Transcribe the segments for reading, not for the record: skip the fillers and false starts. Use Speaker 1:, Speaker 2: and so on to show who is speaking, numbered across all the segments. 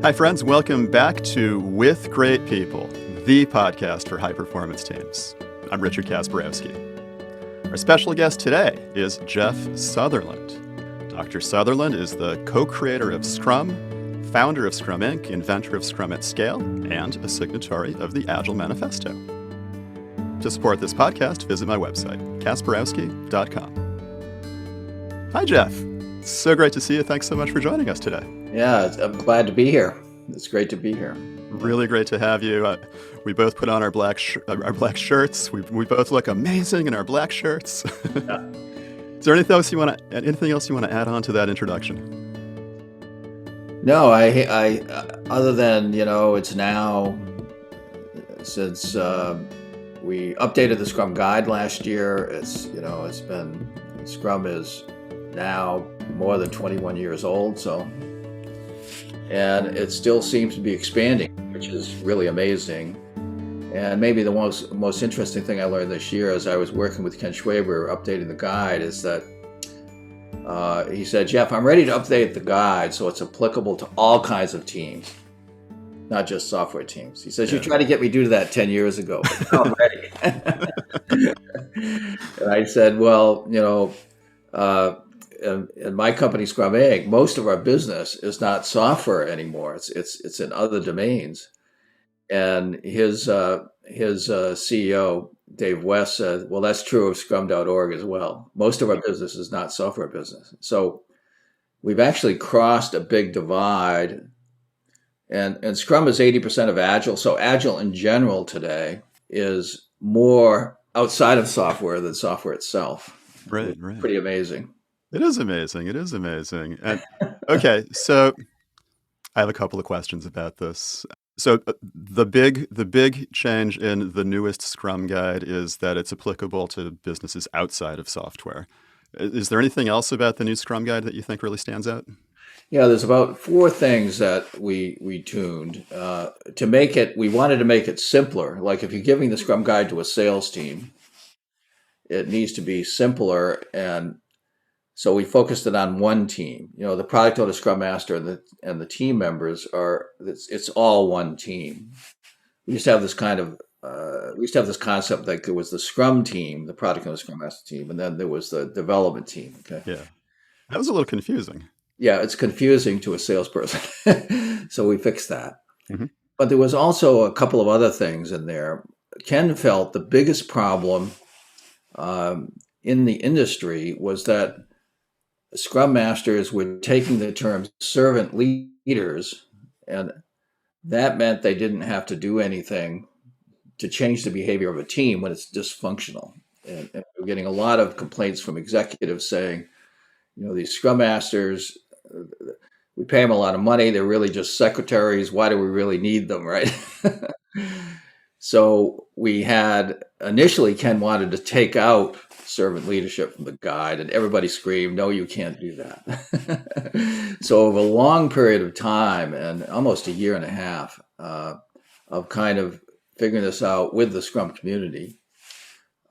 Speaker 1: Hi, friends. Welcome back to With Great People, the podcast for high-performance teams. I'm Richard Kasperowski. Our special guest today is Jeff Sutherland. Dr. Sutherland is the co-creator of Scrum, founder of Scrum Inc., inventor of Scrum at Scale, and a signatory of the Agile Manifesto. To support this podcast, visit my website, kasperowski.com. Hi, Jeff. So great to see you. Thanks so much for joining us today.
Speaker 2: Yeah, I'm glad to be here. It's great to be here.
Speaker 1: Really great to have you. We both put on our black shirts. We both look amazing in our black shirts.
Speaker 2: Yeah.
Speaker 1: Is there anything else you want to add on to that introduction?
Speaker 2: No, I other than, it's now since we updated the Scrum Guide last year. It's been Scrum is now more than 21 years old, and it still seems to be expanding, which is really amazing. And maybe the most interesting thing I learned this year as I was working with Ken Schwaber updating the guide is that he said, Jeff, I'm ready to update the guide so it's applicable to all kinds of teams, not just software teams. He says, You tried to get me to do that 10 years ago, but now I'm ready. And I said, well, in my company, Scrum Inc., most of our business is not software anymore. It's in other domains. And his CEO, Dave West, said, well, that's true of Scrum.org as well. Most of our business is not software business. So we've actually crossed a big divide. And Scrum is 80% of Agile. So Agile in general today is more outside of software than software itself.
Speaker 1: Right.
Speaker 2: Pretty amazing.
Speaker 1: It is amazing. And okay, so I have a couple of questions about this. So the big change in the newest Scrum Guide is that it's applicable to businesses outside of software. Is there anything else about the new Scrum Guide that you think really stands out?
Speaker 2: Yeah, there's about 4 things that we tuned to make it. We wanted to make it simpler. Like if you're giving the Scrum Guide to a sales team, it needs to be simpler, and so we focused it on one team. The product owner, Scrum Master, and the team members it's all one team. We used to have this concept like there was the Scrum team, the product owner, Scrum Master team, and then there was the development team. Okay.
Speaker 1: Yeah, that was a little confusing.
Speaker 2: Yeah, it's confusing to a salesperson. So we fixed that.
Speaker 1: Mm-hmm.
Speaker 2: But there was also a couple of other things in there. Ken felt the biggest problem in the industry was that Scrum Masters were taking the term servant leaders, and that meant they didn't have to do anything to change the behavior of a team when it's dysfunctional. And we're getting a lot of complaints from executives saying, these Scrum Masters, we pay them a lot of money. They're really just secretaries. Why do we really need them, right? So we had initially Ken wanted to take out servant leadership from the guide, and everybody screamed, no, you can't do that. So over a long period of time and almost a year and a half of kind of figuring this out with the Scrum community,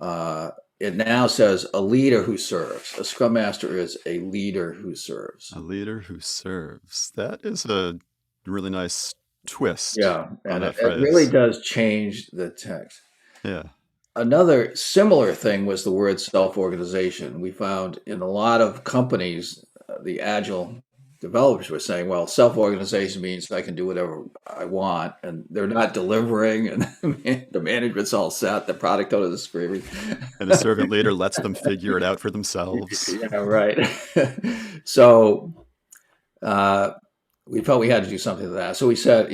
Speaker 2: it now says a leader who serves. A Scrum Master is a leader who serves.
Speaker 1: A leader who serves. That is a really nice twist.
Speaker 2: Yeah, and it really does change the text.
Speaker 1: Yeah.
Speaker 2: Another similar thing was the word self-organization. We found in a lot of companies, the Agile developers were saying, well, self-organization means I can do whatever I want, and they're not delivering, and the management's all set, the product owner is screaming.
Speaker 1: And the servant leader lets them figure it out for themselves.
Speaker 2: Yeah, right. So we felt we had to do something to that. So we said,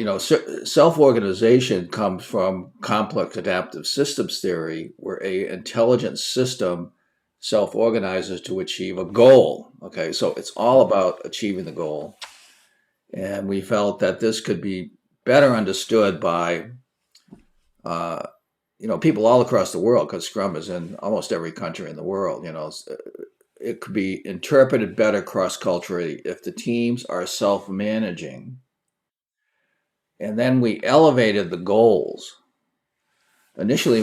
Speaker 2: self-organization comes from complex adaptive systems theory, where an intelligent system self-organizes to achieve a goal. Okay, so it's all about achieving the goal. And we felt that this could be better understood by, people all across the world, because Scrum is in almost every country in the world. It could be interpreted better cross-culturally if the teams are self-managing. And then we elevated the goals. Initially,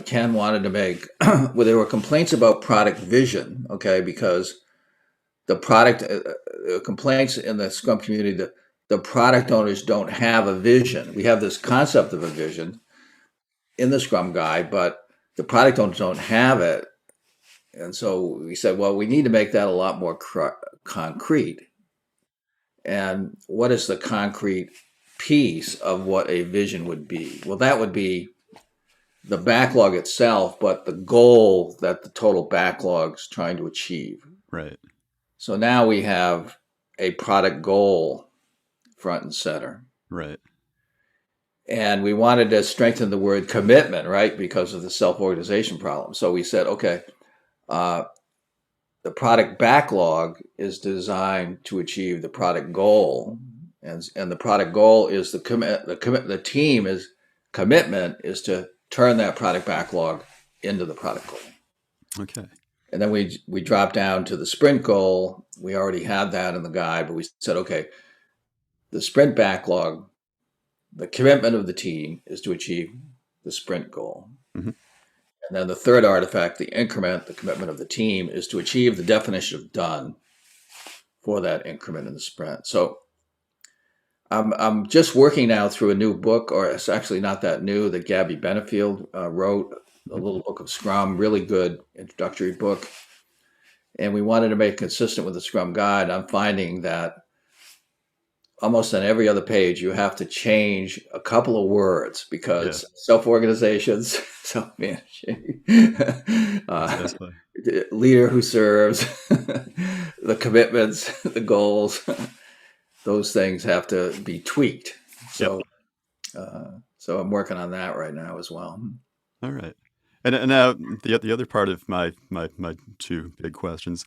Speaker 2: Ken wanted to make, there were complaints about product vision, okay, because the product, complaints in the Scrum community, the product owners don't have a vision. We have this concept of a vision in the Scrum Guide, but the product owners don't have it. And so we said, well, we need to make that a lot more concrete. And what is the concrete piece of what a vision would be? Well, that would be the backlog itself, but the goal that the total backlog's trying to achieve.
Speaker 1: Right.
Speaker 2: So now we have a product goal front and center.
Speaker 1: Right.
Speaker 2: And we wanted to strengthen the word commitment, right? Because of the self-organization problem. So we said, okay, the product backlog is designed to achieve the product goal. And the product goal is the team is commitment is to turn that product backlog into the product goal.
Speaker 1: Okay.
Speaker 2: And then we dropped down to the sprint goal. We already had that in the guide, but we said, okay, the sprint backlog, the commitment of the team is to achieve the sprint goal.
Speaker 1: Mm-hmm.
Speaker 2: And then the third artifact, the increment, the commitment of the team is to achieve the definition of done for that increment in the sprint. So I'm just working now through a new book, or it's actually not that new, that Gabby Benefield wrote, a little book of Scrum, really good introductory book. And we wanted to make it consistent with the Scrum Guide. I'm finding that almost on every other page, you have to change a couple of words because self-organizations, self-managing, leader who serves, the commitments, the goals, those things have to be tweaked. So, so I'm working on that right now as well.
Speaker 1: All right. And now the other part of my two big questions,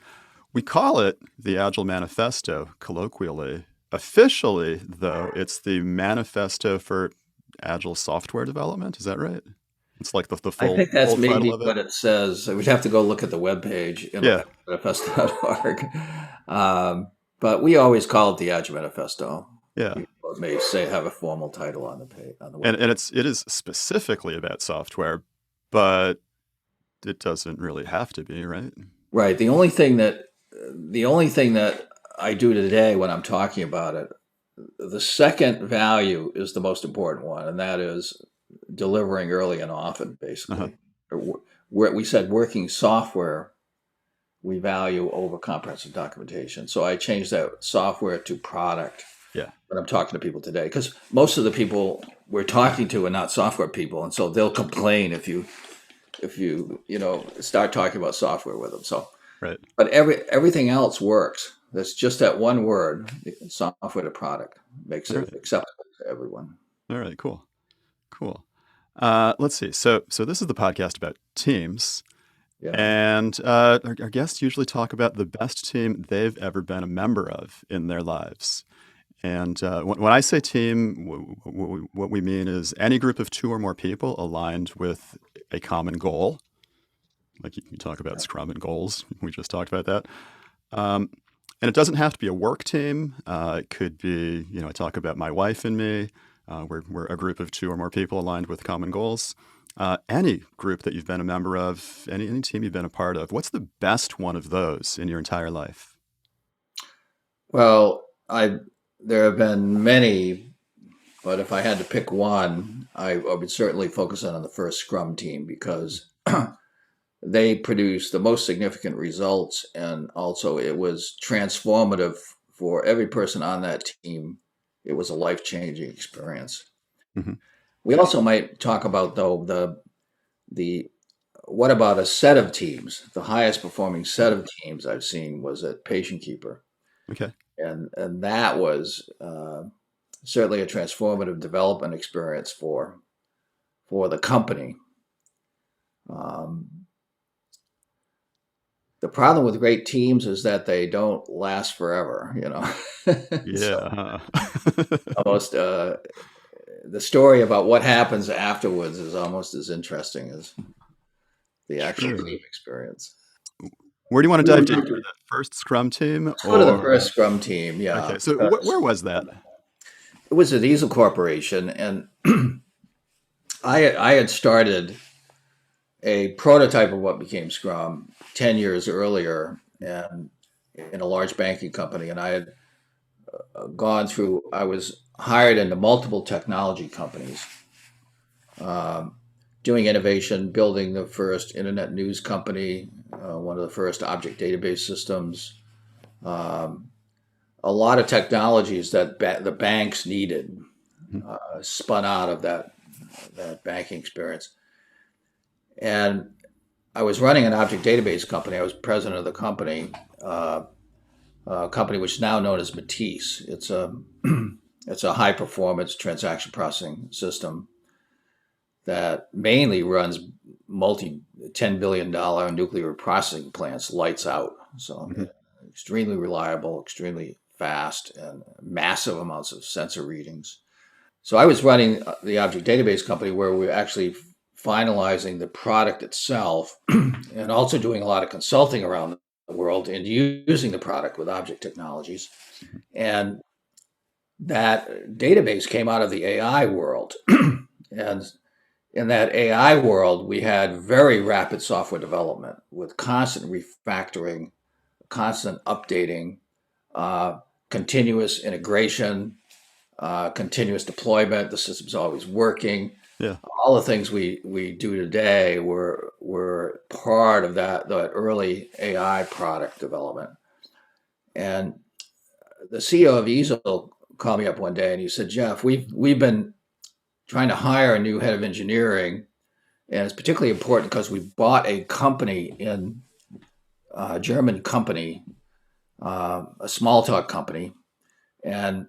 Speaker 1: we call it the Agile Manifesto colloquially. Officially, though, it's the Manifesto for Agile Software Development. Is that right? It's like the full.
Speaker 2: I think that's
Speaker 1: full
Speaker 2: maybe what it says. We'd have to go look at the webpage, manifesto.org. But we always call it the Agile Manifesto.
Speaker 1: Yeah.
Speaker 2: People may say have a formal title on the page on the
Speaker 1: webpage. And it is specifically about software, but it doesn't really have to be, right?
Speaker 2: Right. The only thing that I do today when I'm talking about it, the second value is the most important one, and that is delivering early and often, basically. We said working software we value over comprehensive documentation. So I changed that software to product when I'm talking to people today, because most of the people we're talking to are not software people, and so they'll complain if you start talking about software with them. So, but everything else works. That's just that one word, software to product, makes it acceptable to everyone.
Speaker 1: All right, cool. Let's see. So this is the podcast about teams. Yeah. And our guests usually talk about the best team they've ever been a member of in their lives. And when I say team, what we mean is any group of two or more people aligned with a common goal. Like you talk about Scrum and goals. We just talked about that. And it doesn't have to be a work team. It could be, I talk about my wife and me. We're a group of two or more people aligned with common goals. Any group that you've been a member of, any team you've been a part of, what's the best one of those in your entire life?
Speaker 2: Well, there have been many, but if I had to pick one, I would certainly focus on the first Scrum team because they produced the most significant results, and also it was transformative for every person on that team. It was a life-changing experience. Mm-hmm. We also might talk about, though, what about a set of teams? The highest performing set of teams I've seen was at Patient Keeper.
Speaker 1: Okay.
Speaker 2: And that was certainly a transformative development experience for the company. The problem with great teams is that they don't last forever,
Speaker 1: Yeah.
Speaker 2: Almost the story about what happens afterwards is almost as interesting as the actual team experience.
Speaker 1: Where do you want to dive deeper? That first Scrum team?
Speaker 2: Let's go to the first Scrum team, yeah.
Speaker 1: Okay, so where was that?
Speaker 2: It was at Easel Corporation, and I had started a prototype of what became Scrum 10 years earlier and in a large banking company, and I had gone through, I was hired into multiple technology companies, doing innovation, building the first internet news company, one of the first object database systems, um, a lot of technologies that the banks needed, spun out of that banking experience. And I was running an object database company. I was president of the company, a company which is now known as Matisse. It's a it's a high performance transaction processing system that mainly runs multi $10 billion nuclear processing plants lights out. So extremely reliable, extremely fast, and massive amounts of sensor readings. So I was running the object database company where we were actually finalizing the product itself and also doing a lot of consulting around the world and using the product with object technologies. And that database came out of the AI world. And in that AI world, we had very rapid software development with constant refactoring, constant updating, continuous integration, continuous deployment. The system's always working.
Speaker 1: Yeah.
Speaker 2: All the things we do today were part of that early AI product development. And the CEO of Easel called me up one day and he said, Jeff, we've been trying to hire a new head of engineering, and it's particularly important because we bought a company in a German company, a small talk company, and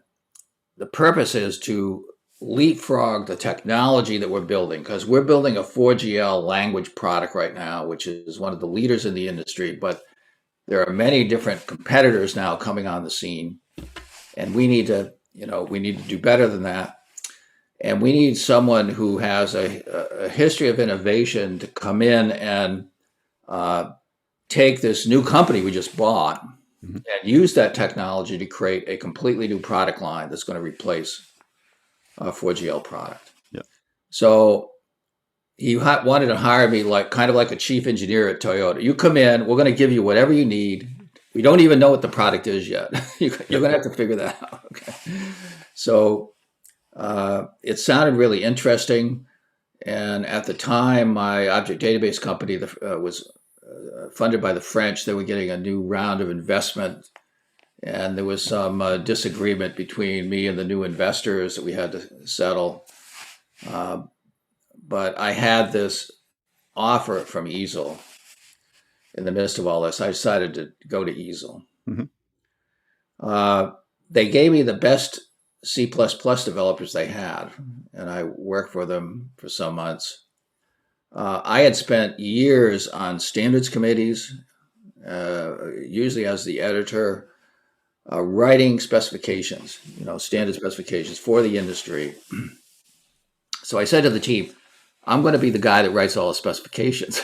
Speaker 2: the purpose is to leapfrog the technology that we're building, because we're building a 4GL language product right now, which is one of the leaders in the industry, but there are many different competitors now coming on the scene, and we need to do better than that. And we need someone who has a history of innovation to come in and take this new company we just bought and use that technology to create a completely new product line that's going to replace a 4GL product.
Speaker 1: Yeah.
Speaker 2: So he wanted to hire me kind of like a chief engineer at Toyota. You come in, we're going to give you whatever you need. We don't even know what the product is yet. You're going to have to figure that out. Okay. So it sounded really interesting. And at the time, my object database company was funded by the French. They were getting a new round of investment. And there was some disagreement between me and the new investors that we had to settle. But I had this offer from Easel. In the midst of all this, I decided to go to Easel. They gave me the best C++ developers they had, and I worked for them for some months. I had spent years on standards committees, usually as the editor, writing specifications, standard specifications for the industry. So I said to the team, I'm going to be the guy that writes all the specifications,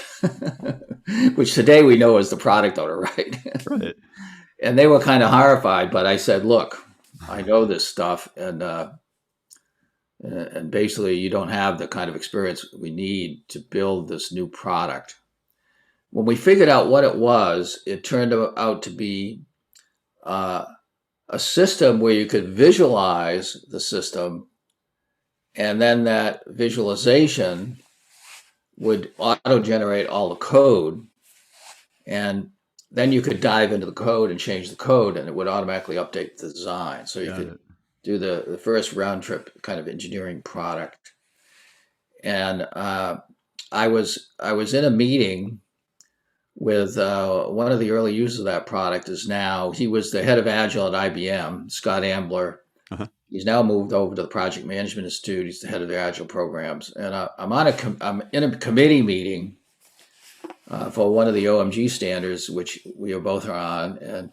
Speaker 2: which today we know as the product owner, right?
Speaker 1: Right.
Speaker 2: And they were kind of horrified, but I said, look, I know this stuff, and basically you don't have the kind of experience we need to build this new product. When we figured out what it was, it turned out to be a system where you could visualize the system, and then that visualization would auto-generate all the code, and then you could dive into the code and change the code, and it would automatically update the design. So you could do the first round trip kind of engineering product. And I was in a meeting with one of the early users of that product. He was the head of Agile at IBM, Scott Ambler. He's now moved over to the Project Management Institute. He's the head of the Agile programs. And I'm in a committee meeting for one of the OMG standards, which we are both on. And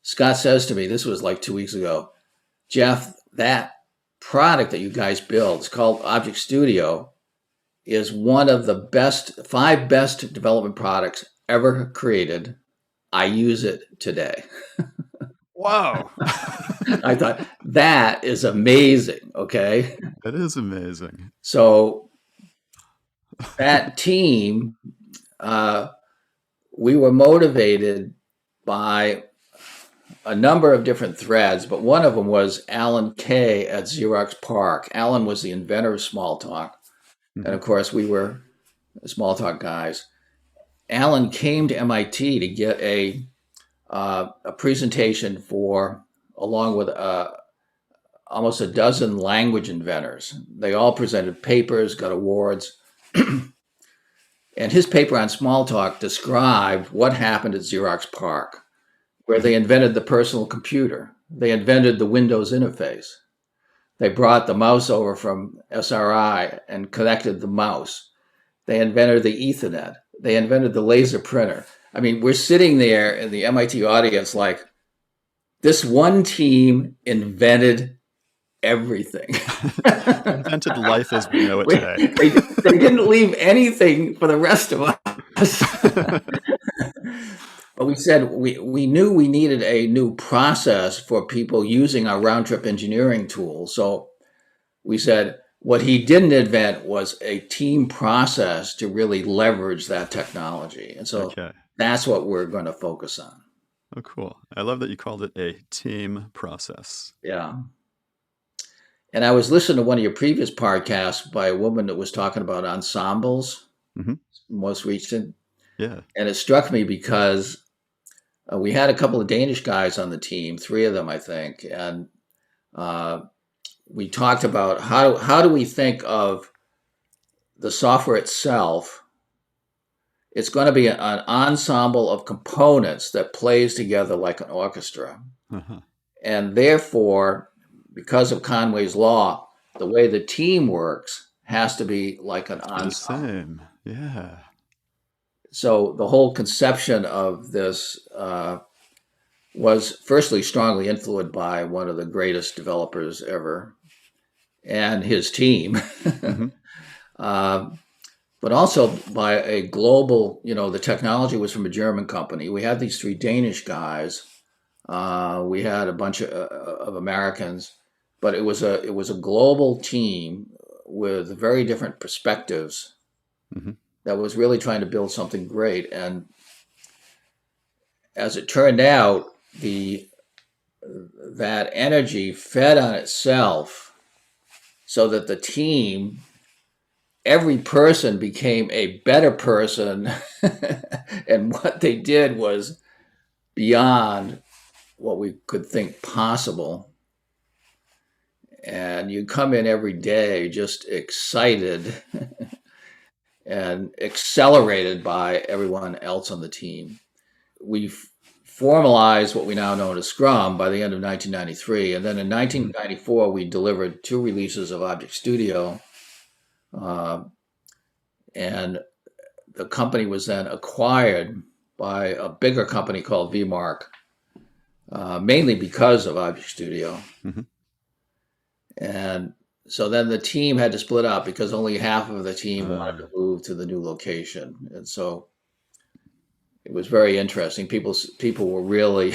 Speaker 2: Scott says to me, this was like 2 weeks ago, Jeff, that product that you guys build, it's called Object Studio, is one of the 5 best development products ever created. I use it today.
Speaker 1: Wow.
Speaker 2: I thought, that is amazing. Okay.
Speaker 1: That is amazing.
Speaker 2: So that team, we were motivated by a number of different threads, but one of them was Alan Kay at Xerox PARC. Alan was the inventor of Smalltalk. And of course, we were Smalltalk guys. Alan came to MIT to get a presentation along with almost a dozen language inventors. They all presented papers, got awards. And his paper on Smalltalk described what happened at Xerox PARC, where they invented the personal computer. They invented the Windows interface. They brought the mouse over from SRI and connected the mouse. They invented the Ethernet. They invented the laser printer. I mean, we're sitting there in the MIT audience like, this one team invented everything.
Speaker 1: Invented life as we know it today.
Speaker 2: They didn't leave anything for the rest of us. But we said we knew we needed a new process for people using our round-trip engineering tool. So we said what he didn't invent was a team process to really leverage that technology. And so that's what we're going to focus on.
Speaker 1: Oh, cool. I love that you called it a team process.
Speaker 2: Yeah. And I was listening to one of your previous podcasts by a woman that was talking about ensembles, most recent.
Speaker 1: Yeah.
Speaker 2: And it struck me because we had a couple of Danish guys on the team, 3 of them, I think. And we talked about how do we think of the software itself. It's going to be an ensemble of components that plays together like an orchestra. And therefore, because of Conway's law, the way the team works has to be like an ensemble.
Speaker 1: The same, yeah.
Speaker 2: So the whole conception of this was firstly strongly influenced by one of the greatest developers ever and his team, but also by a global, the technology was from a German company. We had these 3 Danish guys. We had a bunch of Americans, but it was a global team with very different perspectives that was really trying to build something great. And as it turned out, that energy fed on itself so that the team, every person became a better person. And what they did was beyond what we could think possible. And you come in every day just excited and accelerated by everyone else on the team. We formalized what we now know as Scrum by the end of 1993. And then in 1994, we delivered 2 releases of Object Studio. And the company was then acquired by a bigger company called VMark, mainly because of Object Studio. And so then the team had to split up because only half of the team wanted to move to the new location. And so it was very interesting. People were really,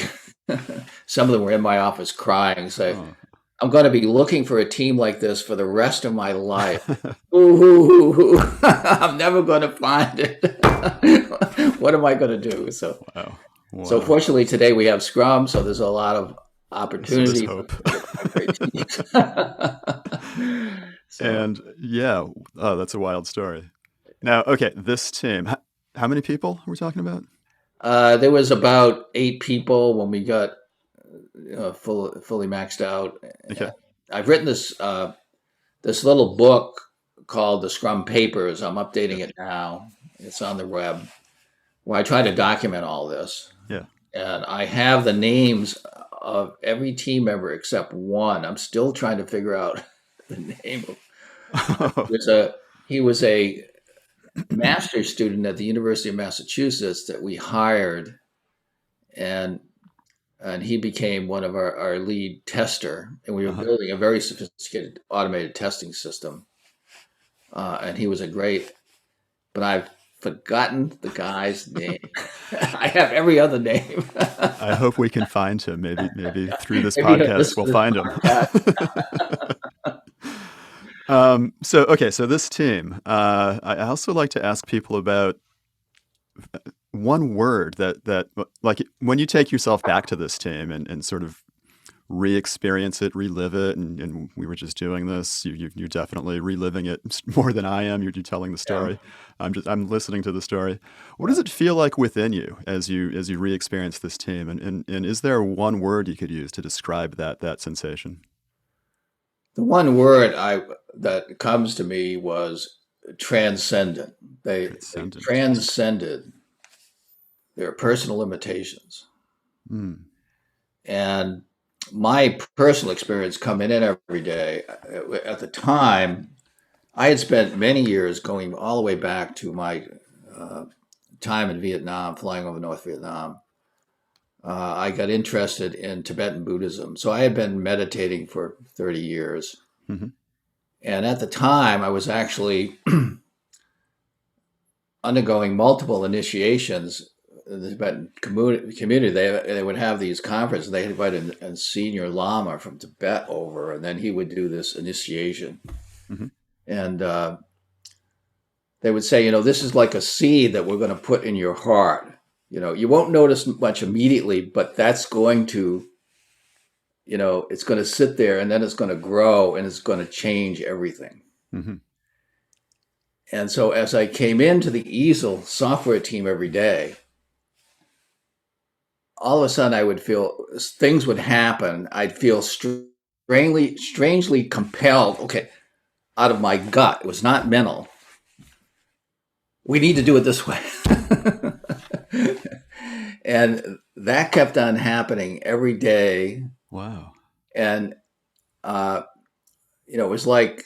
Speaker 2: some of them were in my office crying, saying, I'm going to be looking for a team like this for the rest of my life. I'm never going to find it. What am I going to do? So, So fortunately today we have Scrum, so there's a lot of opportunity.
Speaker 1: And that's a wild story. Now, okay, this team, how many people are we talking about?
Speaker 2: There was about 8 people when we got fully maxed out.
Speaker 1: Okay.
Speaker 2: I've written this little book called the Scrum Papers. I'm updating it now. It's on the web, where I try to document all this.
Speaker 1: Yeah. And
Speaker 2: I have the names of every team member except one. I'm still trying to figure out the name of. He was a master's student at the University of Massachusetts that we hired, and he became one of our lead tester, and we were building a very sophisticated automated testing system. And he was but I've forgotten the guy's name. I have every other name.
Speaker 1: I hope we can find him. Maybe through this podcast we'll find him. So this team, I also like to ask people about one word that like when you take yourself back to this team and sort of re-experience it, relive it, and we were just doing this. You're definitely reliving it more than I am. You're telling the
Speaker 2: Yeah,
Speaker 1: story. I'm listening to the story. What does
Speaker 2: yeah.
Speaker 1: it feel like within you as you re-experience this team? And is there one word you could use to describe that sensation?
Speaker 2: The one word that comes to me was transcendent. They
Speaker 1: Transcendent.
Speaker 2: transcended their personal limitations.
Speaker 1: Mm.
Speaker 2: And my personal experience coming in every day, at the time, I had spent many years going all the way back to my uh, time in Vietnam, flying over North Vietnam. I got interested in Tibetan Buddhism. So I had been meditating for 30 years.
Speaker 1: Hmm.
Speaker 2: And at the time, I was actually undergoing multiple initiations in the Tibetan community. They would have these conferences. They invited a senior lama from Tibet over, and then he would do this initiation.
Speaker 1: Hmm.
Speaker 2: And they would say, this is like a seed that we're going to put in your heart. You won't notice much immediately, but that's going to, it's going to sit there, and then it's going to grow, and it's going to change everything.
Speaker 1: Hmm.
Speaker 2: And so as I came into the Easel software team every day, all of a sudden I would feel things would happen. I'd feel strangely compelled, okay, out of my gut. It was not mental. We need to do it this way. And that kept on happening every day.
Speaker 1: Wow.
Speaker 2: And, it was like,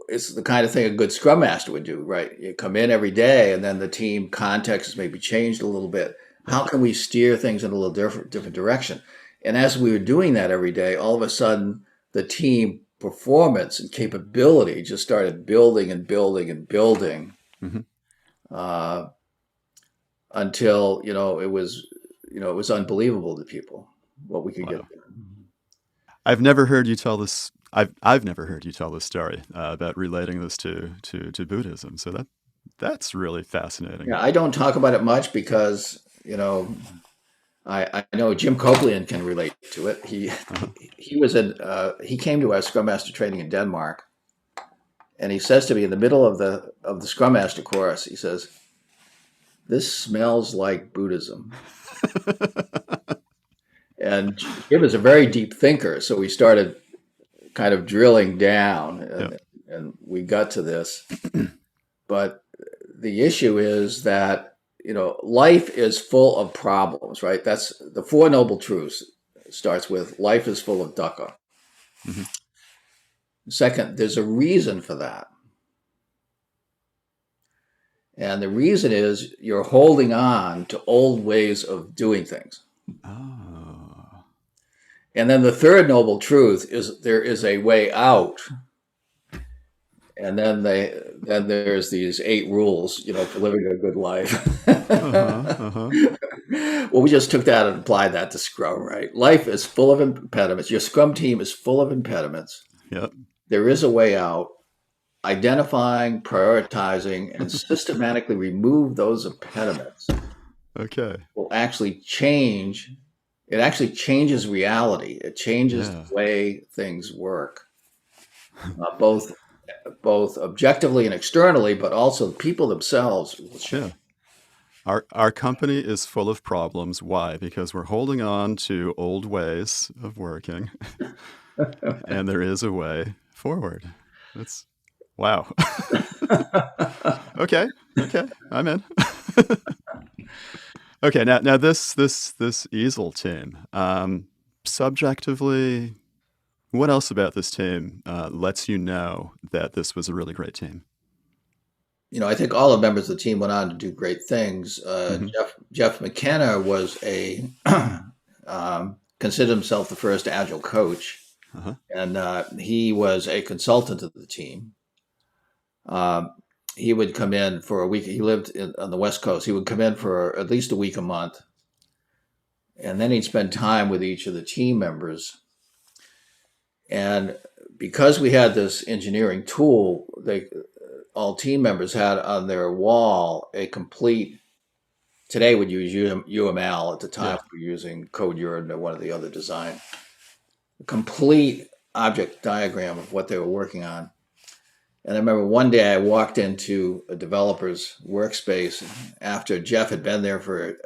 Speaker 2: it's the kind of thing a good scrum master would do, right? You come in every day, and then the team context has maybe changed a little bit.
Speaker 1: Yep.
Speaker 2: How can we steer things in a little different direction? And as we were doing that every day, all of a sudden the team performance and capability just started building and building and building
Speaker 1: Hmm.
Speaker 2: uh, until it was unbelievable to people what we could get
Speaker 1: Wow.
Speaker 2: done.
Speaker 1: I've never heard you tell this. I've never heard you tell this story about relating this to Buddhism. So that's really fascinating.
Speaker 2: Yeah, I don't talk about it much because I know Jim Copeland can relate to it.
Speaker 1: Uh-huh.
Speaker 2: He came to our Scrum Master training in Denmark, and he says to me in the middle of the Scrum Master course, he says, "This smells like Buddhism." And Jim is a very deep thinker, so we started kind of drilling down,
Speaker 1: Yep.
Speaker 2: and we got to this. But the issue is that life is full of problems, right? That's the Four Noble Truths. Starts with life is full of dukkha.
Speaker 1: Hmm.
Speaker 2: Second, there's a reason for that. And the reason is you're holding on to old ways of doing things.
Speaker 1: Oh.
Speaker 2: And then the third noble truth is there is a way out. And then there's these 8 rules, for living a good life.
Speaker 1: Uh-huh. Uh-huh.
Speaker 2: Well, we just took that and applied that to Scrum, right? Life is full of impediments. Your Scrum team is full of impediments.
Speaker 1: Yep.
Speaker 2: There is a way out. Identifying, prioritizing, and systematically remove those impediments
Speaker 1: Okay.
Speaker 2: will actually change. It actually changes reality. It changes
Speaker 1: Yeah.
Speaker 2: the way things work, both objectively and externally, but also the people themselves will change.
Speaker 1: Yeah. Our company is full of problems. Why? Because we're holding on to old ways of working, and there is a way forward. That's wow. Okay. Okay. I'm in. Okay. Now this Easel team. Subjectively, what else about this team lets you know that this was a really great team?
Speaker 2: I think all the members of the team went on to do great things.
Speaker 1: Hmm.
Speaker 2: Jeff McKenna was considered himself the first agile coach,
Speaker 1: Uh-huh.
Speaker 2: and he was a consultant of the team. He would come in for a week. He lived on the West Coast. He would come in for at least a week a month, and then he'd spend time with each of the team members. And because we had this engineering tool, all team members had on their wall a complete today would use UML. At the time,
Speaker 1: Yeah.
Speaker 2: we were using CodeURD or one of the other design. A complete object diagram of what they were working on. And I remember one day I walked into a developer's workspace after Jeff had been there for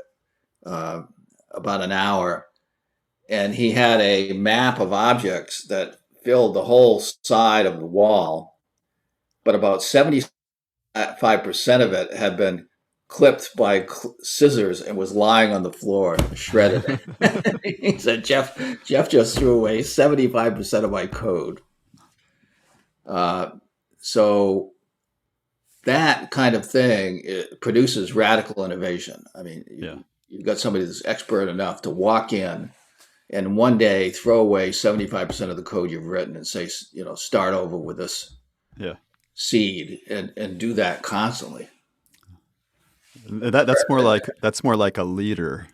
Speaker 2: about an hour, and he had a map of objects that filled the whole side of the wall, but about 75% of it had been clipped by scissors and was lying on the floor, shredded. He said, Jeff just threw away 75% of my code. So that kind of thing, it produces radical innovation. I mean, you've got somebody that's expert enough to walk in and one day throw away 75% of the code you've written and say, start over with this seed and do that constantly.
Speaker 1: That's more like a leader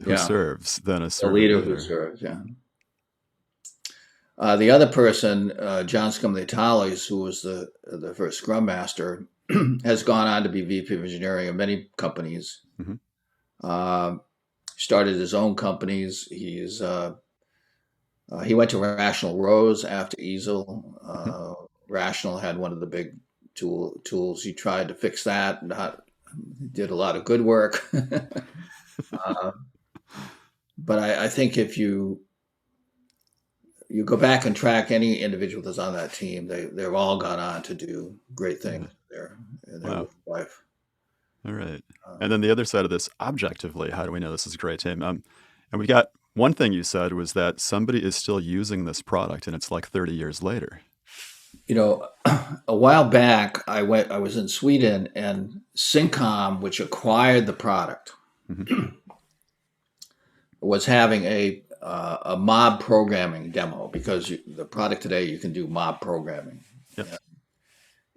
Speaker 1: who serves than a servant
Speaker 2: leader who serves. Yeah. The other person, John Scumletales, who was the first Scrum Master, has gone on to be VP of Engineering in many companies. Mm-hmm. Started his own companies. He went to Rational Rose after Easel. Mm-hmm. Rational had one of the big tools. He tried to fix that. Did a lot of good work. But I think if you go back and track any individual that's on that team, they've all gone on to do great things in their life.
Speaker 1: All right. And then the other side of this, objectively, how do we know this is a great team? And we got one thing you said was that somebody is still using this product and it's like 30 years later.
Speaker 2: A while back, I was in Sweden, and Syncom, which acquired the product, mm-hmm. was having a mob programming demo, because the product today, you can do mob programming.
Speaker 1: Yep.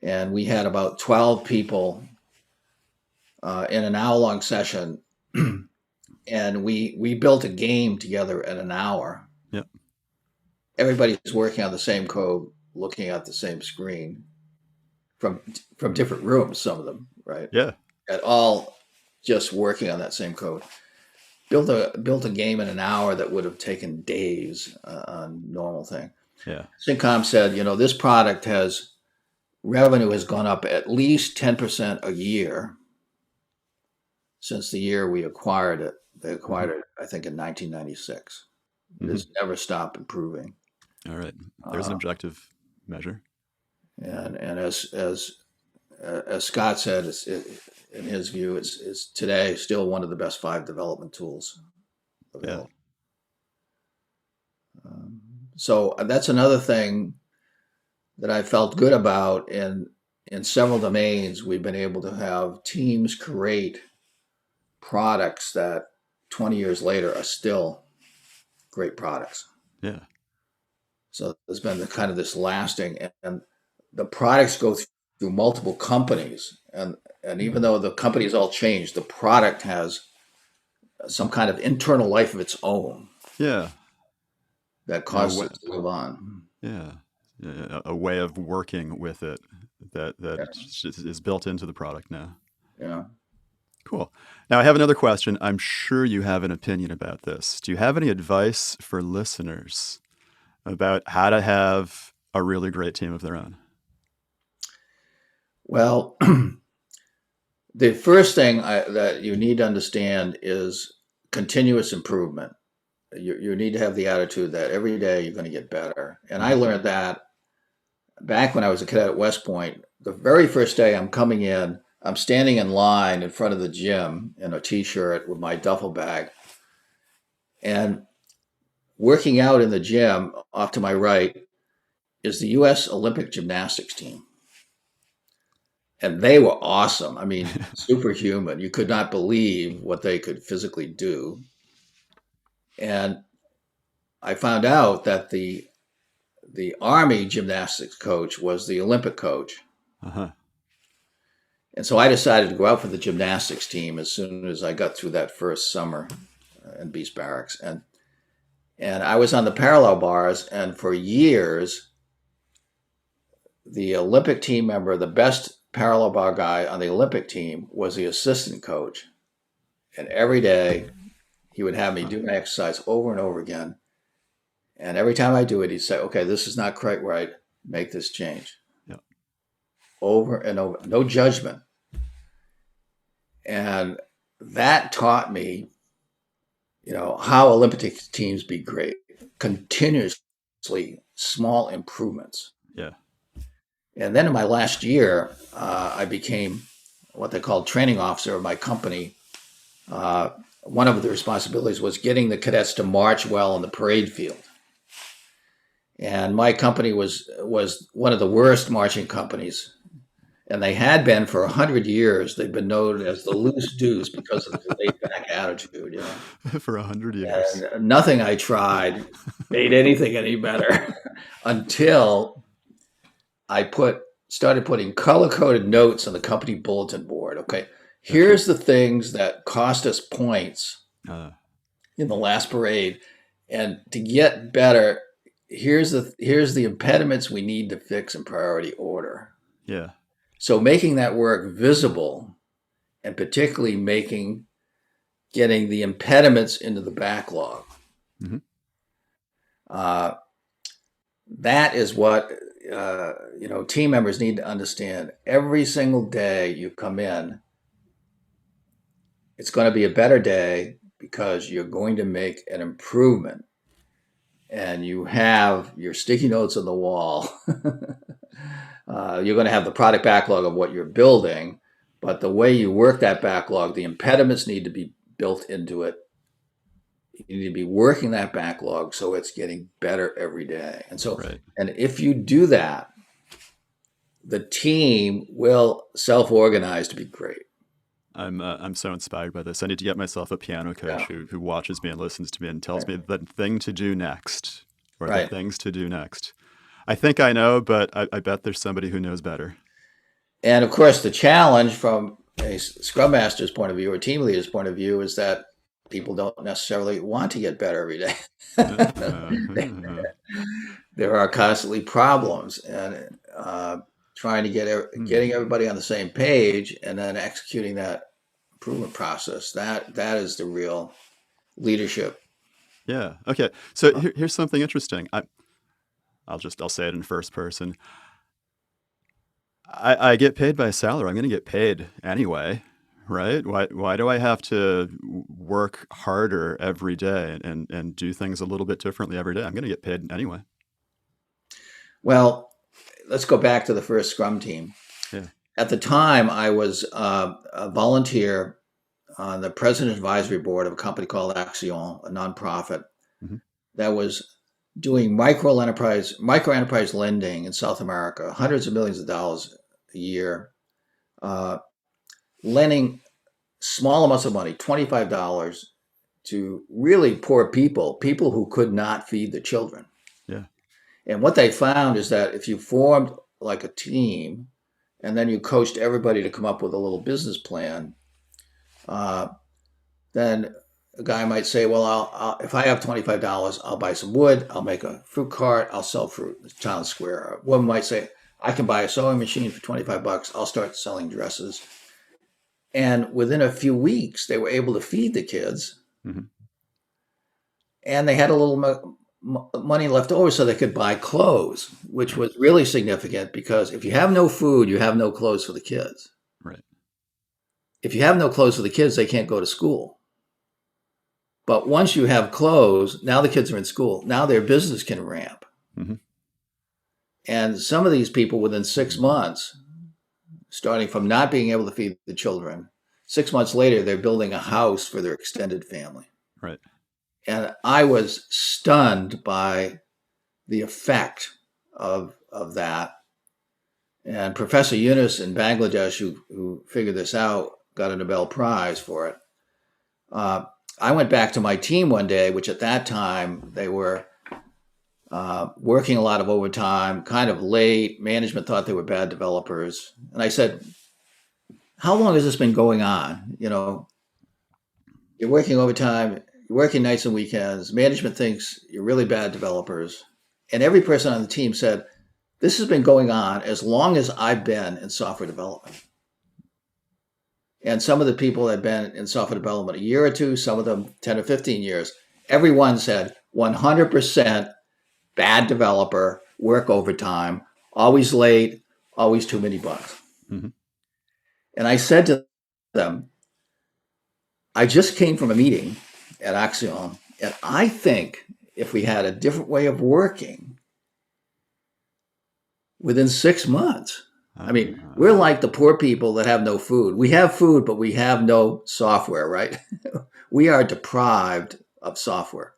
Speaker 2: And we had about 12 people in an hour-long session, and we built a game together in an hour.
Speaker 1: Yep.
Speaker 2: Everybody's working on the same code, looking at the same screen from different rooms, some of them, right?
Speaker 1: Yeah.
Speaker 2: And all just working on that same code. Built a game in an hour that would have taken days on normal thing.
Speaker 1: Yeah.
Speaker 2: Syncom said, this product revenue has gone up at least 10% a year since the year we acquired it. They acquired it, I think, in 1996. Mm-hmm. It's never stopped improving.
Speaker 1: All right. There's an objective measure.
Speaker 2: And as Scott said, in his view, it's today still one of the best 5 development tools available. Yeah. So that's another thing that I felt good about. In several domains, we've been able to have teams create products that 20 years later are still great products.
Speaker 1: Yeah.
Speaker 2: So there's been this lasting, and the products go through multiple companies, and even though the companies all changed, the product has some kind of internal life of its own.
Speaker 1: Yeah.
Speaker 2: That causes it to live on.
Speaker 1: Yeah. A way of working with it that is built into the product now.
Speaker 2: Yeah.
Speaker 1: Cool. Now I have another question. I'm sure you have an opinion about this. Do you have any advice for listeners about how to have a really great team of their own?
Speaker 2: Well, the first thing that you need to understand is continuous improvement. You need to have the attitude that every day you're going to get better. And I learned that back when I was a cadet at West Point. The very first day I'm coming in, I'm standing in line in front of the gym in a t-shirt with my duffel bag. And working out in the gym off to my right is the U.S. Olympic gymnastics team. And they were awesome. I mean, superhuman. You could not believe what they could physically do. And I found out that the Army gymnastics coach was the Olympic coach. Uh-huh. And so I decided to go out for the gymnastics team as soon as I got through that first summer in Beast Barracks. And I was on the parallel bars, and for years, the Olympic team member, the best parallel bar guy on the Olympic team, was the assistant coach. And every day he would have me do my exercise over and over again. And every time I do it, he'd say, okay, this is not quite right. Make this change.
Speaker 1: Yeah.
Speaker 2: Over and over. No judgment. And that taught me, how Olympic teams be great. Continuously small improvements.
Speaker 1: Yeah.
Speaker 2: And then in my last year, I became what they call training officer of my company. One of the responsibilities was getting the cadets to march well in the parade field. And my company was one of the worst marching companies. And they had been for 100 years. They've been known as the loose deuce because of the laid-back attitude.
Speaker 1: For 100 years.
Speaker 2: And nothing I tried made anything any better until I started putting color-coded notes on the company bulletin board. Okay, here's the things that cost us points in the last parade, and to get better, here's the impediments we need to fix in priority order.
Speaker 1: Yeah.
Speaker 2: So making that work visible, and particularly getting the impediments into the backlog.
Speaker 1: Mm-hmm.
Speaker 2: That is what team members need to understand. Every single day you come in, it's going to be a better day because you're going to make an improvement, and you have your sticky notes on the wall. You're going to have the product backlog of what you're building, but the way you work that backlog, the impediments need to be built into it. You need to be working that backlog so it's getting better every day. And so,
Speaker 1: right.
Speaker 2: And if you do that, the team will self-organize to be great.
Speaker 1: I'm so inspired by this. I need to get myself a piano coach who watches me and listens to me and tells me the thing to do next, or the things to do next. I think I know, but I bet there's somebody who knows better.
Speaker 2: And of course, the challenge from a Scrum Master's point of view or team leader's point of view is that people don't necessarily want to get better every day. There are constantly problems, and trying to getting everybody on the same page and then executing that improvement process. That is the real leadership.
Speaker 1: Yeah. Okay. So here's something interesting. I'll say it in first person. I get paid by a salary. I'm going to get paid anyway, right? Why do I have to work harder every day and do things a little bit differently every day? I'm going to get paid anyway.
Speaker 2: Well, let's go back to the first Scrum team.
Speaker 1: Yeah.
Speaker 2: At the time, I was a volunteer on the president advisory board of a company called Agile, a nonprofit that was doing micro enterprise lending in South America, hundreds of millions of dollars a year, lending small amounts of money, $25, to really poor people who could not feed the children.
Speaker 1: Yeah.
Speaker 2: And what they found is that if you formed like a team and then you coached everybody to come up with a little business plan, then a guy might say, well, I'll if I have $25, I'll buy some wood, I'll make a fruit cart, I'll sell fruit in town square. A woman might say, I can buy a sewing machine for $25, I'll start selling dresses. And within a few weeks, they were able to feed the kids. And they had a little money left over so they could buy clothes, which was really significant because if you have no food, you have no clothes for the kids.
Speaker 1: Right.
Speaker 2: If you have no clothes for the kids, they can't go to school. But once you have clothes, now the kids are in school. Now their business can ramp. And some of these people within 6 months, starting from not being able to feed the children, 6 months later, they're building a house for their extended family.
Speaker 1: Right.
Speaker 2: And I was stunned by the effect of that. And Professor Yunus in Bangladesh, who figured this out, got a Nobel Prize for it. I went back to my team one day, which at that time they were working a lot of overtime, kind of late. Management thought they were bad developers. And I said, how long has this been going on? You're working overtime, you're working nights and weekends. Management thinks you're really bad developers. And every person on the team said, this has been going on as long as I've been in software development. And some of the people had been in software development a year or two, some of them 10 or 15 years. Everyone said 100% bad developer, work overtime, always late, always too many bugs.
Speaker 1: Mm-hmm.
Speaker 2: And I said to them, I just came from a meeting at Axiom, and I think if we had a different way of working within 6 months, I mean, we're like the poor people that have no food. We have food, but we have no software, right? We are deprived of software.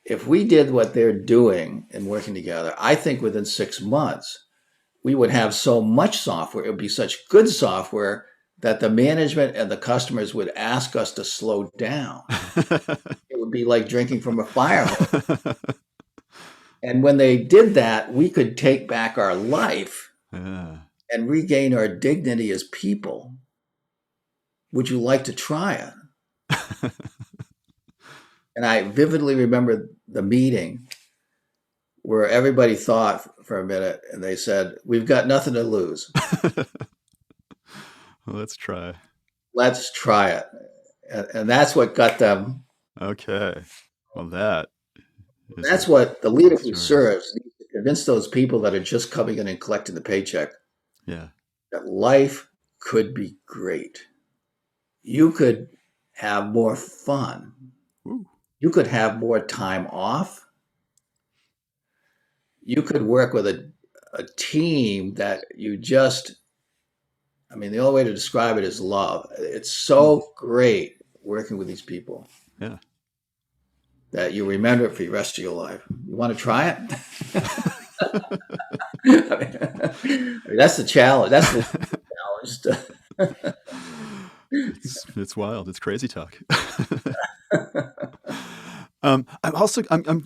Speaker 2: If we did what they're doing and working together, I think within 6 months, we would have so much software. It would be such good software that the management and the customers would ask us to slow down. It would be like drinking from a fire hose. And when they did that, we could take back our life and regain our dignity as people. Would you like to try it? And I vividly remember the meeting where everybody thought for a minute and they said, we've got nothing to lose.
Speaker 1: Well, let's try.
Speaker 2: Let's try it. And that's what got them.
Speaker 1: Okay. Well,
Speaker 2: that's what the leader who serves needs to convince those people that are just coming in and collecting the paycheck.
Speaker 1: Yeah.
Speaker 2: That life could be great. You could have more fun.
Speaker 1: Ooh.
Speaker 2: You could have more time off. You could work with a team that you just, I mean, the only way to describe it is love. It's so great working with these people.
Speaker 1: Yeah.
Speaker 2: That you remember it for the rest of your life. You want to try it? I mean, that's the challenge. That's the challenge.
Speaker 1: It's wild. It's crazy talk. I'm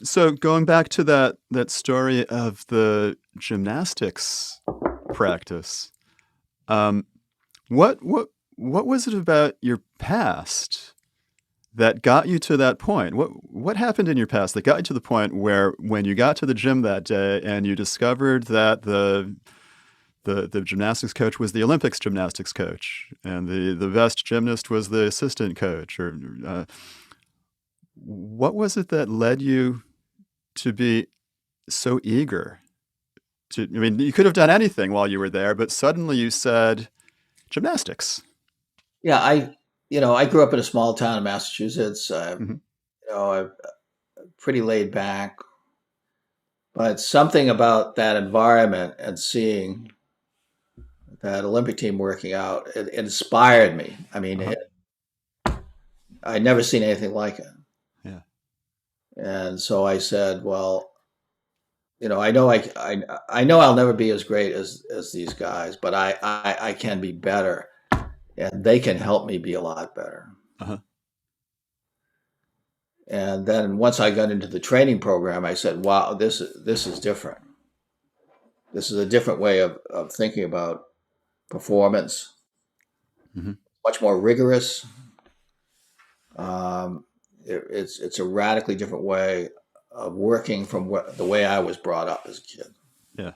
Speaker 1: so going back to that story of the gymnastics practice. What was it about your past that got you to that point? What happened in your past that got you to the point where when you got to the gym that day and you discovered that the gymnastics coach was the Olympics gymnastics coach and the best gymnast was the assistant coach, or what was it that led you to be so eager to, I mean, you could have done anything while you were there, but suddenly you said gymnastics.
Speaker 2: Yeah, I grew up in a small town in Massachusetts.
Speaker 1: Mm-hmm.
Speaker 2: I'm pretty laid back, but something about that environment and seeing that Olympic team working out, it inspired me. I mean, I'd never seen anything like it.
Speaker 1: Yeah.
Speaker 2: And so I said, well, I know I'll never be as great as these guys, but I can be better, and they can help me be a lot better.
Speaker 1: Uh-huh.
Speaker 2: And then once I got into the training program, I said, wow, this is different. This is a different way of thinking about performance.
Speaker 1: Mm-hmm.
Speaker 2: Much more rigorous. It's a radically different way of working from the way I was brought up as a kid.
Speaker 1: Yeah.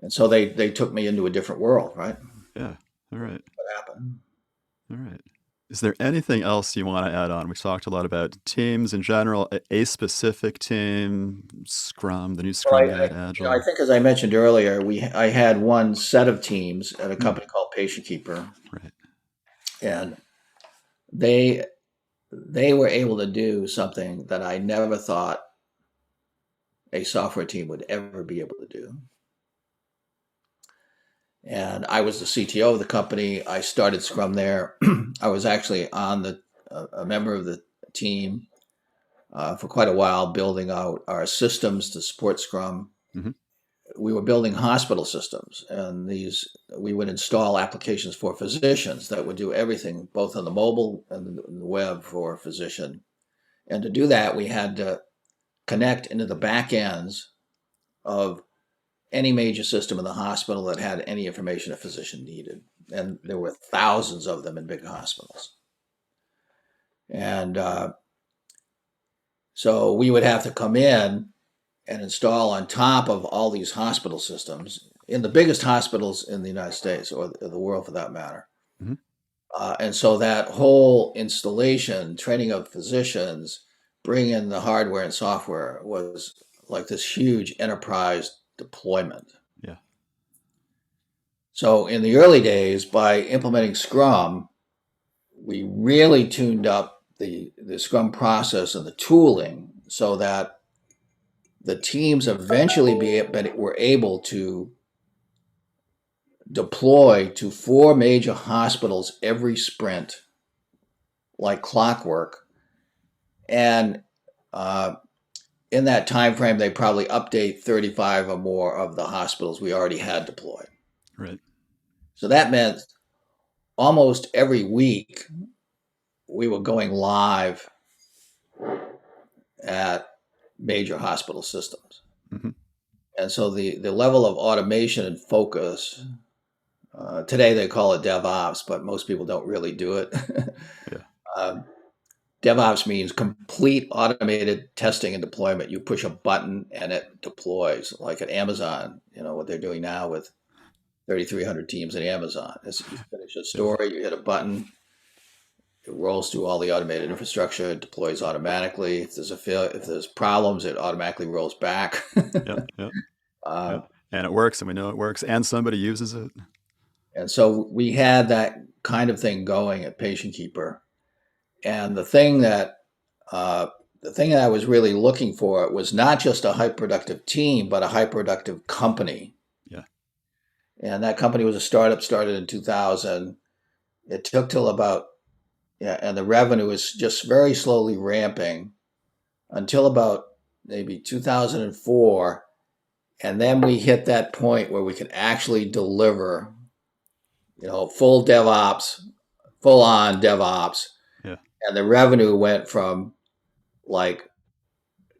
Speaker 2: And so they took me into a different world, right?
Speaker 1: Yeah. All right.
Speaker 2: What happened?
Speaker 1: All right. Is there anything else you want to add on? We've talked a lot about teams in general, a specific team, Scrum, the new Scrum Guide, Agile.
Speaker 2: I think, as I mentioned earlier, I had one set of teams at a company called Patient Keeper.
Speaker 1: Right.
Speaker 2: And they were able to do something that I never thought a software team would ever be able to do. And I was the CTO of the company. I started Scrum there. I was actually on a member of the team for quite a while, building out our systems to support Scrum.
Speaker 1: Mm-hmm.
Speaker 2: We were building hospital systems, and we would install applications for physicians that would do everything, both on the mobile and the web for a physician. And to do that, we had to connect into the back ends of any major system in the hospital that had any information a physician needed. And there were thousands of them in big hospitals. And so we would have to come in and install on top of all these hospital systems in the biggest hospitals in the United States, or the world for that matter.
Speaker 1: Mm-hmm.
Speaker 2: And so that whole installation, training of physicians, bring in the hardware and software was like this huge enterprise deployment.
Speaker 1: Yeah.
Speaker 2: So in the early days, by implementing Scrum, we really tuned up the Scrum process and the tooling so that the teams eventually were able to deploy to 4 major hospitals every sprint, like clockwork. And in that time frame, they probably update 35 or more of the hospitals we already had deployed.
Speaker 1: Right.
Speaker 2: So that meant almost every week we were going live at major hospital systems.
Speaker 1: Mm-hmm.
Speaker 2: And so the level of automation and focus, today they call it DevOps, but most people don't really do it.
Speaker 1: Yeah.
Speaker 2: DevOps means complete automated testing and deployment. You push a button and it deploys, like at Amazon, what they're doing now with 3,300 teams at Amazon. You finish a story, you hit a button, it rolls through all the automated infrastructure, it deploys automatically. If there's problems, it automatically rolls back.
Speaker 1: Yep. Yep. Yep. And it works, and we know it works, and somebody uses it.
Speaker 2: And so we had that kind of thing going at Patient Keeper. And the thing that I was really looking for was not just a high productive team, but a high productive company.
Speaker 1: Yeah.
Speaker 2: And that company was a startup, started in 2000. It took till about, and the revenue was just very slowly ramping until about maybe 2004. And then we hit that point where we could actually deliver, full DevOps, full on DevOps.
Speaker 1: Yeah.
Speaker 2: And the revenue went from like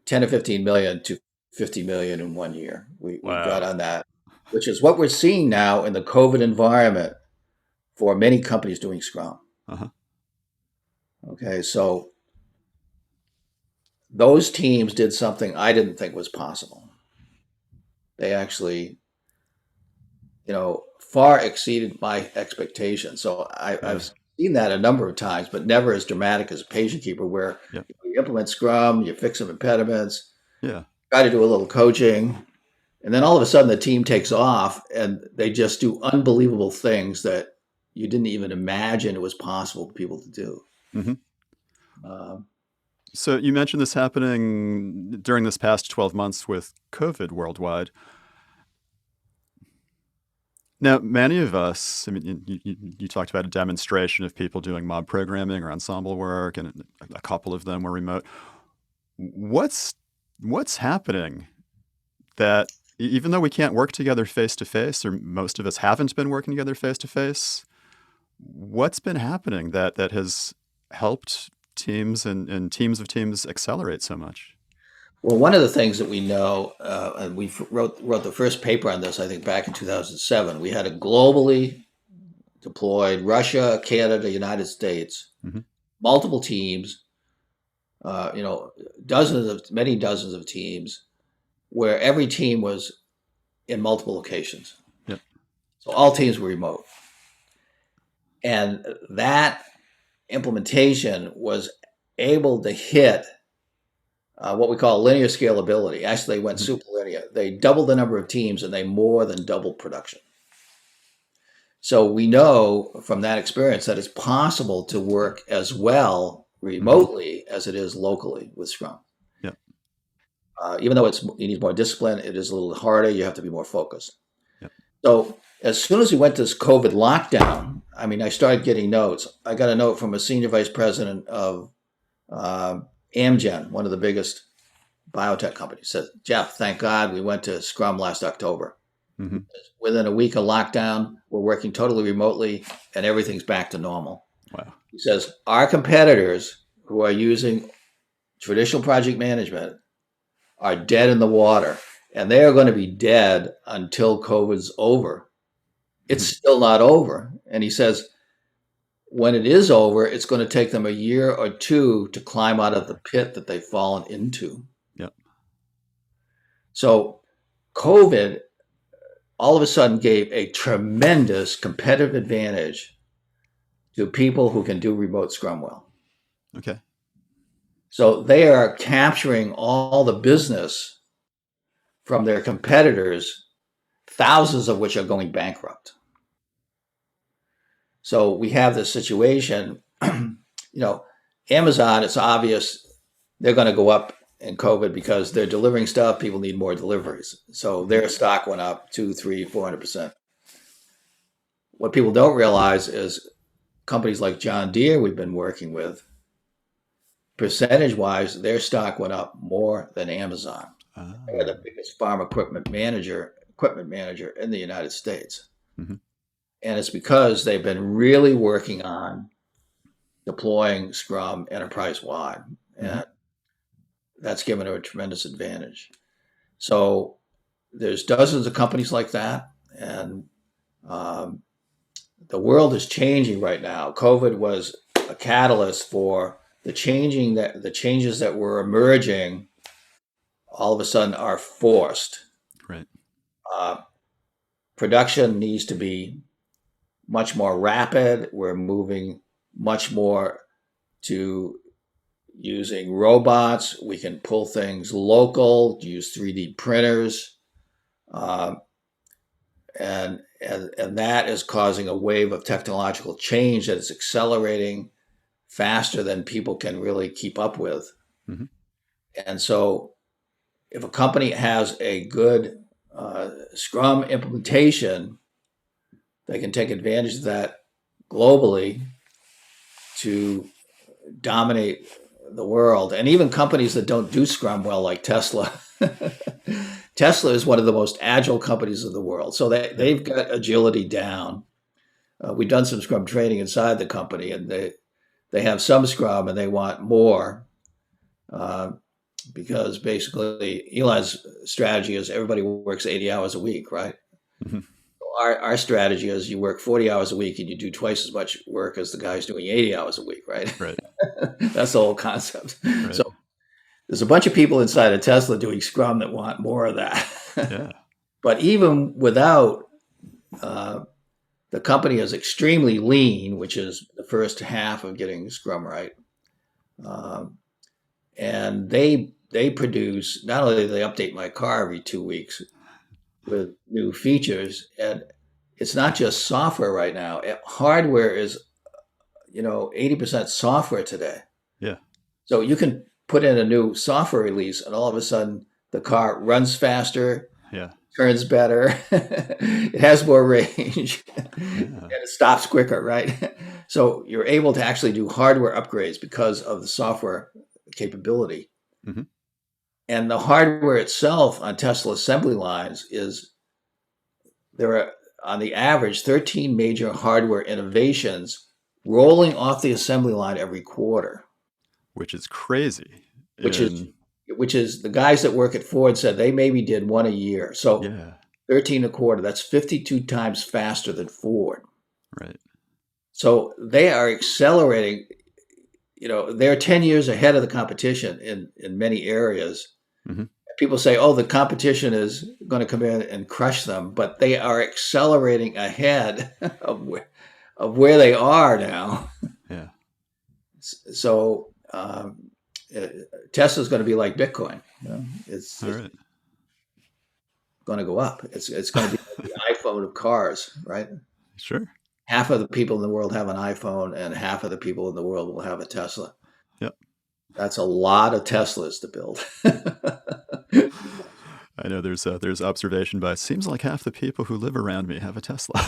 Speaker 2: 10 to 15 million to 50 million in 1 year. We got on that, which is what we're seeing now in the COVID environment for many companies doing Scrum.
Speaker 1: Uh-huh.
Speaker 2: Okay, so those teams did something I didn't think was possible. They actually, far exceeded my expectations. So I've seen that a number of times, but never as dramatic as Patient Keeper, where you implement Scrum, you fix some impediments, try to do a little coaching, and then all of a sudden the team takes off and they just do unbelievable things that you didn't even imagine it was possible for people to do.
Speaker 1: Mm-hmm. So you mentioned this happening during this past 12 months with COVID worldwide. Now, many of us, I mean, you talked about a demonstration of people doing mob programming or ensemble work, and a couple of them were remote. What's happening that even though we can't work together face-to-face, or most of us haven't been working together face-to-face, what's been happening that has helped teams and teams of teams accelerate so much?
Speaker 2: Well, one of the things that we know, and we wrote the first paper on this, I think, back in 2007. We had a globally deployed Russia, Canada, United States, multiple teams, many dozens of teams, where every team was in multiple locations.
Speaker 1: Yep.
Speaker 2: So all teams were remote. And that implementation was able to hit what we call linear scalability. Actually, they went super linear. They doubled the number of teams and they more than doubled production. So we know from that experience that it's possible to work as well remotely as it is locally with Scrum.
Speaker 1: Yep.
Speaker 2: Even though you need more discipline, it is a little harder. You have to be more focused.
Speaker 1: Yep.
Speaker 2: So as soon as we went to this COVID lockdown, I started getting notes. I got a note from a senior vice president of Amgen, one of the biggest biotech companies, says, "Jeff, thank God we went to Scrum last October.
Speaker 1: Mm-hmm.
Speaker 2: Within a week of lockdown, we're working totally remotely and everything's back to normal."
Speaker 1: Wow.
Speaker 2: He says, "Our competitors who are using traditional project management are dead in the water, and they are going to be dead until COVID's over. It's still not over." And he says, when it is over, it's going to take them a year or two to climb out of the pit that they've fallen into.
Speaker 1: Yep.
Speaker 2: So COVID all of a sudden gave a tremendous competitive advantage to people who can do remote Scrum well.
Speaker 1: Okay.
Speaker 2: So they are capturing all the business from their competitors, thousands of which are going bankrupt. So we have this situation, Amazon, it's obvious they're going to go up in COVID because they're delivering stuff. People need more deliveries. So their stock went up 200, 300, 400%. What people don't realize is companies like John Deere we've been working with, percentage-wise, their stock went up more than Amazon. They're the biggest farm equipment manager in the United States.
Speaker 1: Mm-hmm.
Speaker 2: And it's because they've been really working on deploying Scrum enterprise-wide. Mm-hmm. And that's given them a tremendous advantage. So there's dozens of companies like that. And the world is changing right now. COVID was a catalyst for the changes that were emerging all of a sudden are forced.
Speaker 1: Right.
Speaker 2: Production needs to be much more rapid. We're moving much more to using robots. We can pull things local, use 3D printers. And that is causing a wave of technological change that is accelerating faster than people can really keep up with. Mm-hmm. And so if a company has a good Scrum implementation, they can take advantage of that globally to dominate the world. And even companies that don't do Scrum well, like Tesla. Tesla is one of the most agile companies in the world. So they've got agility down. We've done some Scrum training inside the company, and they have some Scrum and they want more because basically Eli's strategy is everybody works 80 hours a week, right? Mm-hmm. Our strategy is you work 40 hours a week and you do twice as much work as the guy's doing 80 hours a week, right?
Speaker 1: Right.
Speaker 2: That's the whole concept.
Speaker 1: Right.
Speaker 2: So there's a bunch of people inside of Tesla doing Scrum that want more of that.
Speaker 1: Yeah.
Speaker 2: But even without, the company is extremely lean, which is the first half of getting Scrum right. And they produce, not only do they update my car every 2 weeks with new features, and it's not just software right now. Hardware is, 80% software today.
Speaker 1: Yeah.
Speaker 2: So you can put in a new software release and all of a sudden the car runs faster, turns better, it has more range, and it stops quicker, right? So you're able to actually do hardware upgrades because of the software capability. Mm-hmm. And the hardware itself on Tesla assembly lines there are, on the average, 13 major hardware innovations rolling off the assembly line every quarter.
Speaker 1: Which is crazy.
Speaker 2: Which is the guys that work at Ford said they maybe did one a year. So 13 a quarter, that's 52 times faster than Ford.
Speaker 1: Right.
Speaker 2: So they are accelerating, they're 10 years ahead of the competition in many areas. Mm-hmm. People say, the competition is going to come in and crush them, but they are accelerating ahead of where they are now. Yeah. So Tesla's going to be like Bitcoin. It's going to go up. It's going to be like the iPhone of cars, right?
Speaker 1: Sure.
Speaker 2: Half of the people in the world have an iPhone, and half of the people in the world will have a Tesla.
Speaker 1: Yep.
Speaker 2: That's a lot of Teslas to build.
Speaker 1: I know there's observation by seems like half the people who live around me have a Tesla.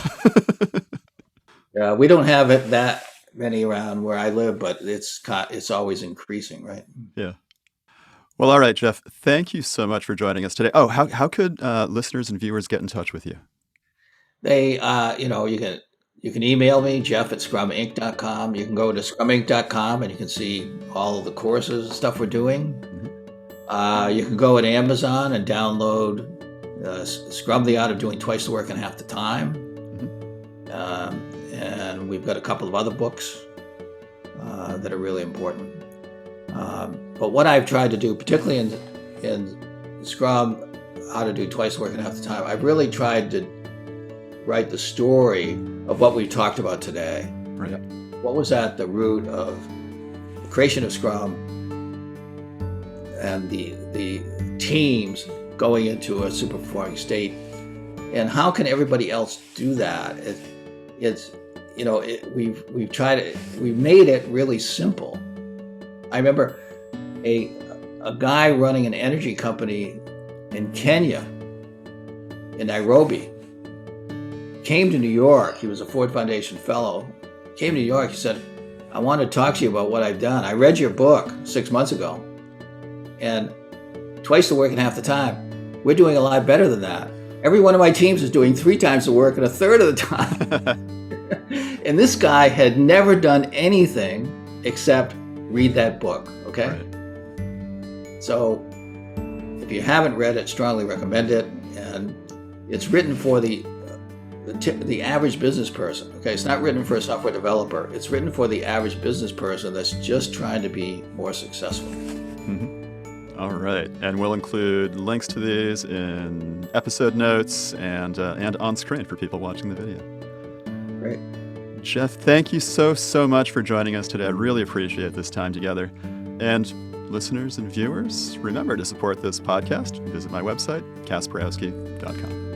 Speaker 2: Yeah, we don't have it that many around where I live, but it's always increasing, right?
Speaker 1: Yeah. Well, all right, Jeff, thank you so much for joining us today. Oh, how could listeners and viewers get in touch with you?
Speaker 2: They, you can email me, jeff@scruminc.com. You can go to scruminc.com and you can see all of the courses and stuff we're doing. Mm-hmm. You can go at Amazon and download Scrum, the Art of Doing Twice the Work in Half the Time. Mm-hmm. And we've got a couple of other books that are really important. But what I've tried to do, particularly in Scrum, How to Do Twice the Work in Half the Time, I've really tried to write the story of what we've talked about today.
Speaker 1: Right.
Speaker 2: what was at the root of the creation of Scrum and the teams going into a super performing state, and how can everybody else do that? We've made it really simple. I remember a guy running an energy company in Kenya, in Nairobi, came to New York. He was a Ford Foundation fellow. Came to New York. He said, I want to talk to you about what I've done. I read your book 6 months ago, and twice the work and half the time. We're doing a lot better than that. Every one of my teams is doing 3 times the work and a third of the time. And this guy had never done anything except read that book, okay?
Speaker 1: Right.
Speaker 2: So if you haven't read it, strongly recommend it. And it's written for the average business person, okay? It's not written for a software developer. It's written for the average business person that's just trying to be more successful.
Speaker 1: Mm-hmm. All right. And we'll include links to these in episode notes and on screen for people watching the video.
Speaker 2: Great.
Speaker 1: Jeff, thank you so much for joining us today. I really appreciate this time together. And listeners and viewers, remember to support this podcast. Visit my website, Kasperowski.com.